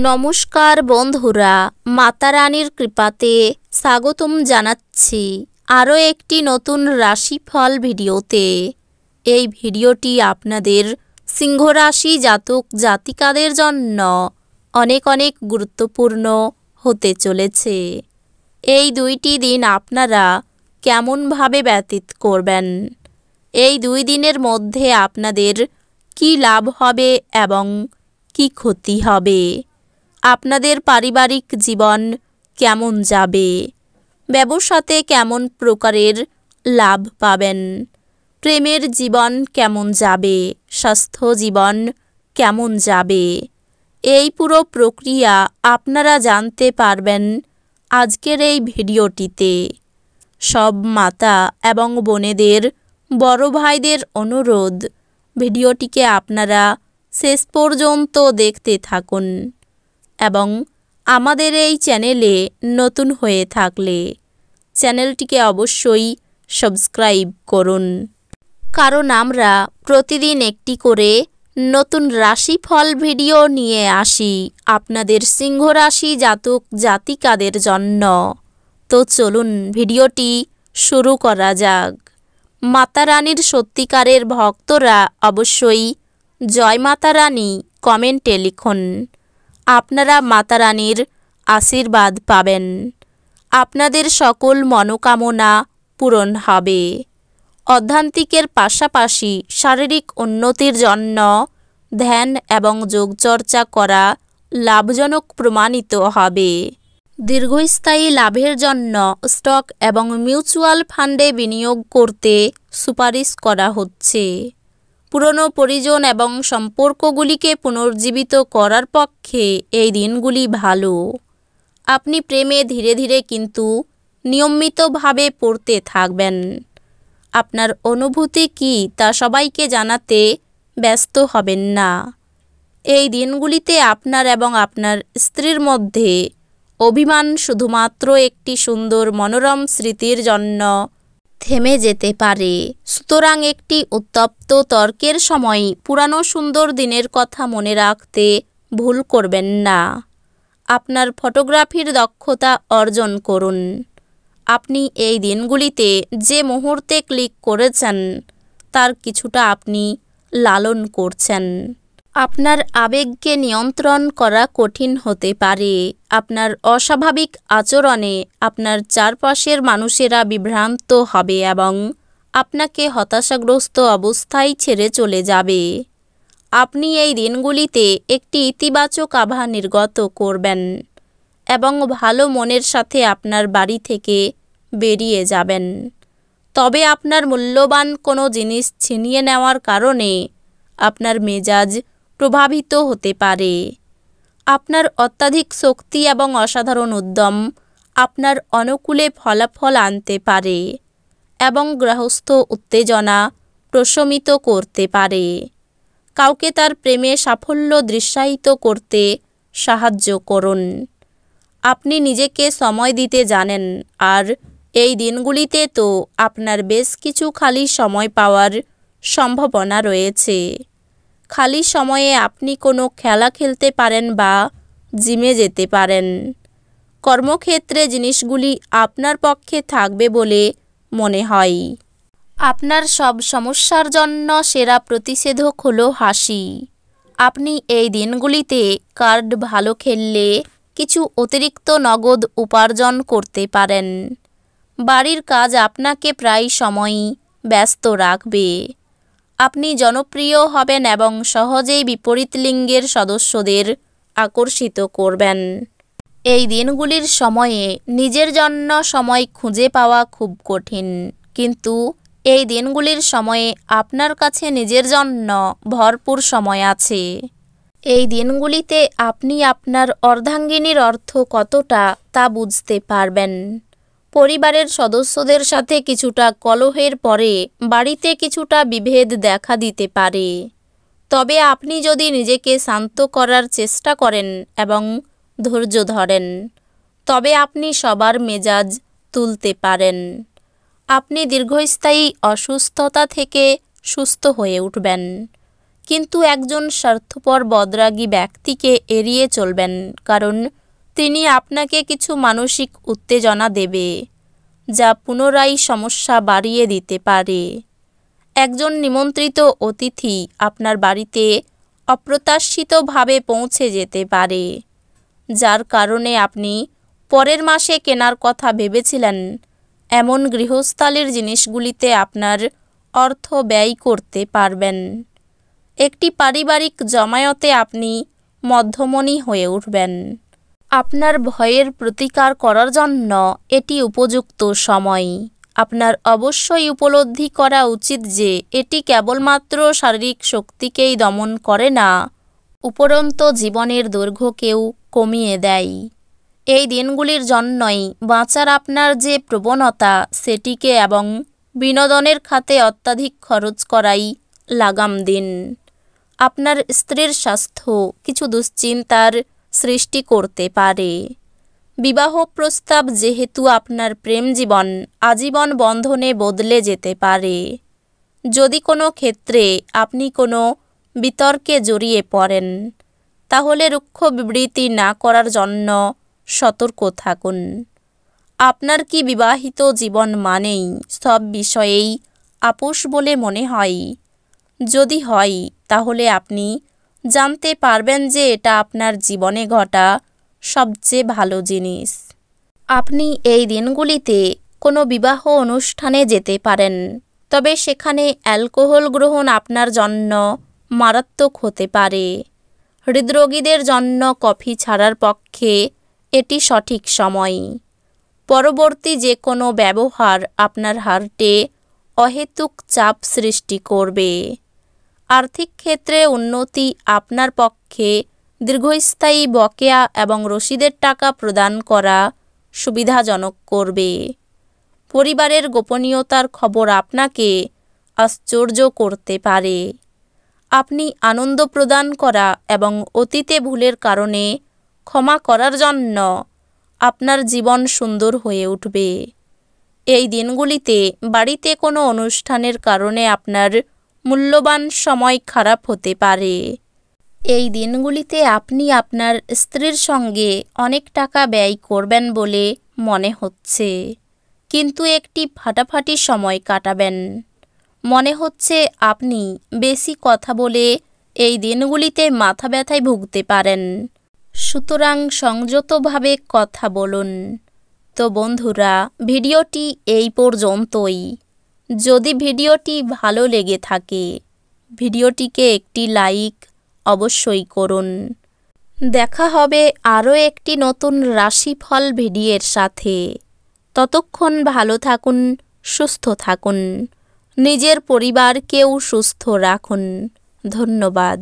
নমস্কার বন্ধুরা, মাতা রানীর কৃপাতে স্বাগতম জানাচ্ছি আরও একটি নতুন রাশিফল ভিডিওতে। এই ভিডিওটি আপনাদের সিংহ রাশি জাতক জাতিকাদের জন্য অনেক অনেক গুরুত্বপূর্ণ হতে চলেছে। এই দুইটি দিন আপনারা কেমনভাবে ব্যতীত করবেন, এই দুই দিনের মধ্যে আপনাদের কি লাভ হবে এবং কি ক্ষতি হবে, আপনাদের পারিবারিক জীবন কেমন যাবে, ব্যবসাতে কেমন প্রকারের লাভ পাবেন, প্রেমের জীবন কেমন যাবে, স্বাস্থ্য জীবন কেমন যাবে, এই পুরো প্রক্রিয়া আপনারা জানতে পারবেন আজকের এই ভিডিওটিতে। সব মাতা এবং বোনেদের, বড় ভাইদের অনুরোধ, ভিডিওটিকে আপনারা শেষ পর্যন্ত দেখতে থাকুন এবং আমাদের এই চ্যানেলে নতুন হয়ে থাকলে চ্যানেলটিকে অবশ্যই সাবস্ক্রাইব করুন, কারণ আমরা প্রতিদিন একটি করে নতুন রাশিফল ভিডিও নিয়ে আসি আপনাদের সিংহ রাশি জাতক জাতিকাদের জন্য। তো চলুন ভিডিওটি শুরু করা যাক। মাতা রানীর সত্যিকারের ভক্তরা অবশ্যই জয় মাতা রানী কমেন্টে লিখুন। আপনারা মাতা রানীর আশীর্বাদ পাবেন, আপনাদের সকল মনোকামনা পূরণ হবে। অধ্যাত্মিকের পাশাপাশি শারীরিক উন্নতির জন্য ধ্যান এবং যোগচর্চা করা লাভজনক প্রমাণিত হবে। দীর্ঘস্থায়ী লাভের জন্য স্টক এবং মিউচুয়াল ফান্ডে বিনিয়োগ করতে সুপারিশ করা হচ্ছে। পুরনো পরিজন এবং সম্পর্কগুলিকে পুনর্জীবিত করার পক্ষে এই দিনগুলি ভালো। আপনি প্রেমে ধীরে ধীরে কিন্তু নিয়মিতভাবে পড়তে থাকবেন। আপনার অনুভূতি কী তা সবাইকে জানাতে ব্যস্ত হবেন না। এই দিনগুলিতে আপনার এবং আপনার স্ত্রীর মধ্যে অভিমান শুধুমাত্র একটি সুন্দর মনোরম স্মৃতির জন্য থেমে যেতে পারে। সুতরাং একটি উত্তপ্ত তর্কের সময় পুরানো সুন্দর দিনের কথা মনে রাখতে ভুল করবেন না। আপনার ফটোগ্রাফির দক্ষতা অর্জন করুন। আপনি এই দিনগুলিতে যে মুহূর্তে ক্লিক করেছেন তার কিছুটা আপনি লালন করছেন। আপনার আবেগকে নিয়ন্ত্রণ করা কঠিন হতে পারে। আপনার অস্বাভাবিক আচরণে আপনার চারপাশের মানুষেরা বিভ্রান্ত হবে এবং আপনাকে হতাশাগ্রস্ত অবস্থায় ছেড়ে চলে যাবে। আপনি এই দিনগুলিতে একটি ইতিবাচক আভা নির্গত করবেন এবং ভালো মনের সাথে আপনার বাড়ি থেকে বেরিয়ে যাবেন। তবে আপনার মূল্যবান কোনো জিনিস ছিনিয়ে নেওয়ার কারণে আপনার মেজাজ প্রভাবিত হতে পারে। আপনার অত্যাধিক শক্তি এবং অসাধারণ উদ্যম আপনার অনুকূলে ফলাফল আনতে পারে এবং গৃহস্থ উত্তেজনা প্রশমিত করতে পারে। কাউকে তার প্রেমে সাফল্য দৃশ্যায়িত করতে সাহায্য করুন। আপনি নিজেকে সময় দিতে জানেন, আর এই দিনগুলিতে তো আপনার বেশ কিছু খালি সময় পাওয়ার সম্ভাবনা রয়েছে। খালি সময়ে আপনি কোনো খেলা খেলতে পারেন বা জিমে যেতে পারেন। কর্মক্ষেত্রে জিনিসগুলি আপনার পক্ষে থাকবে বলে মনে হয়। আপনার সব সমস্যার জন্য সেরা প্রতিষেধক হলো হাসি। আপনি এই দিনগুলিতে কার্ড ভালো খেললে কিছু অতিরিক্ত নগদ উপার্জন করতে পারেন। বাড়ির কাজ আপনাকে প্রায় সময়ই ব্যস্ত রাখবে। আপনি জনপ্রিয় হবেন এবং সহজেই বিপরীত লিঙ্গের সদস্যদের আকর্ষিত করবেন। এই দিনগুলির সময়ে নিজের জন্য সময় খুঁজে পাওয়া খুব কঠিন, কিন্তু এই দিনগুলির সময়ে আপনার কাছে নিজের জন্য ভরপুর সময় আছে। এই দিনগুলিতে আপনি আপনার অর্ধাঙ্গিনীর অর্থ কতটা তা বুঝতে পারবেন। পরিবারের সদস্যদের সাথে কিছুটা কলহের পরে বাড়িতে কিছুটা বিভেদ দেখা দিতে পারে। তবে আপনি যদি নিজেকে শান্ত করার চেষ্টা করেন এবং ধৈর্য ধরেন, তবে আপনি সবার মেজাজ তুলতে পারেন। আপনি দীর্ঘস্থায়ী অসুস্থতা থেকে সুস্থ হয়ে উঠবেন। কিন্তু একজন স্বার্থপর বদরাগী ব্যক্তিকে এড়িয়ে চলবেন, কারণ তিনি আপনাকে কিছু মানসিক উত্তেজনা দেবে যা পুনরায় সমস্যা বাড়িয়ে দিতে পারে। একজন নিমন্ত্রিত অতিথি আপনার বাড়িতে অপ্রত্যাশিতভাবে পৌঁছে যেতে পারে, যার কারণে আপনি পরের মাসে কেনার কথা ভেবেছিলেন এমন গৃহস্থালির জিনিসগুলিতে আপনার অর্থ ব্যয় করতে পারবেন। একটি পারিবারিক জমায়েতে আপনি মধ্যমণি হয়ে উঠবেন। আপনার ভয়ের প্রতিকার করার জন্য এটি উপযুক্ত সময়। আপনার অবশ্যই উপলব্ধি করা উচিত যে এটি কেবলমাত্র শারীরিক শক্তিকেই দমন করে না, উপরন্তু জীবনের দৈর্ঘ্যকেও কমিয়ে দেয়। এই দিনগুলির জন্যই বাঁচার আপনার যে প্রবণতা, সেটিকে এবং বিনোদনের খাতে অত্যাধিক খরচ করাই লাগাম দিন। আপনার স্ত্রীর স্বাস্থ্য কিছু দুশ্চিন্তার সৃষ্টি করতে পারে। বিবাহ প্রস্তাব যেহেতু আপনার প্রেম জীবন আজীবন বন্ধনে বদলে যেতে পারে। যদি কোনো ক্ষেত্রে আপনি কোনো বিতর্কে জড়িয়ে পড়েন, তাহলে রুক্ষ বিবৃতি না করার জন্য সতর্ক থাকুন। আপনার কি বিবাহিত জীবন মানেই সব বিষয়েই আপোষ বলে মনে হয়? যদি হয়, তাহলে আপনি জানতে পারবেন যে এটা আপনার জীবনে ঘটা সবচেয়ে ভালো জিনিস। আপনি এই দিনগুলিতে কোনো বিবাহ অনুষ্ঠানে যেতে পারেন, তবে সেখানে অ্যালকোহল গ্রহণ আপনার জন্য মারাত্মক হতে পারে। হৃদরোগীদের জন্য কফি ছাড়ার পক্ষে এটি সঠিক সময়। পরবর্তী যে কোনো ব্যবহার আপনার হার্টে অহেতুক চাপ সৃষ্টি করবে। আর্থিক ক্ষেত্রে উন্নতি আপনার পক্ষে দীর্ঘস্থায়ী বকেয়া এবং রসিদের টাকা প্রদান করা সুবিধাজনক করবে। পরিবারের গোপনীয়তার খবর আপনাকে আশ্চর্য করতে পারে। আপনি আনন্দ প্রদান করা এবং অতীতে ভুলের কারণে ক্ষমা করার জন্য আপনার জীবন সুন্দর হয়ে উঠবে। এই দিনগুলিতে বাড়িতে কোনো অনুষ্ঠানের কারণে আপনার মূল্যবান সময় খারাপ হতে পারে। এই দিনগুলিতে আপনি আপনার স্ত্রীর সঙ্গে অনেক টাকা ব্যয় করবেন বলে মনে হচ্ছে, কিন্তু একটি ফাটাফাটি সময় কাটাবেন। মনে হচ্ছে আপনি বেশি কথা বলে এই দিনগুলিতে মাথা ব্যথায় ভুগতে পারেন, সুতরাং সংযতভাবে কথা বলুন। তো বন্ধুরা, ভিডিওটি এই পর্যন্তই। যদি ভিডিওটি ভালো লেগে থাকে, ভিডিওটিকে একটি লাইক অবশ্যই করুন। দেখা হবে আরও একটি নতুন রাশিফল ভিডিওর সাথে। ততক্ষণ ভালো থাকুন, সুস্থ থাকুন, নিজের পরিবারকেও সুস্থ রাখুন। ধন্যবাদ।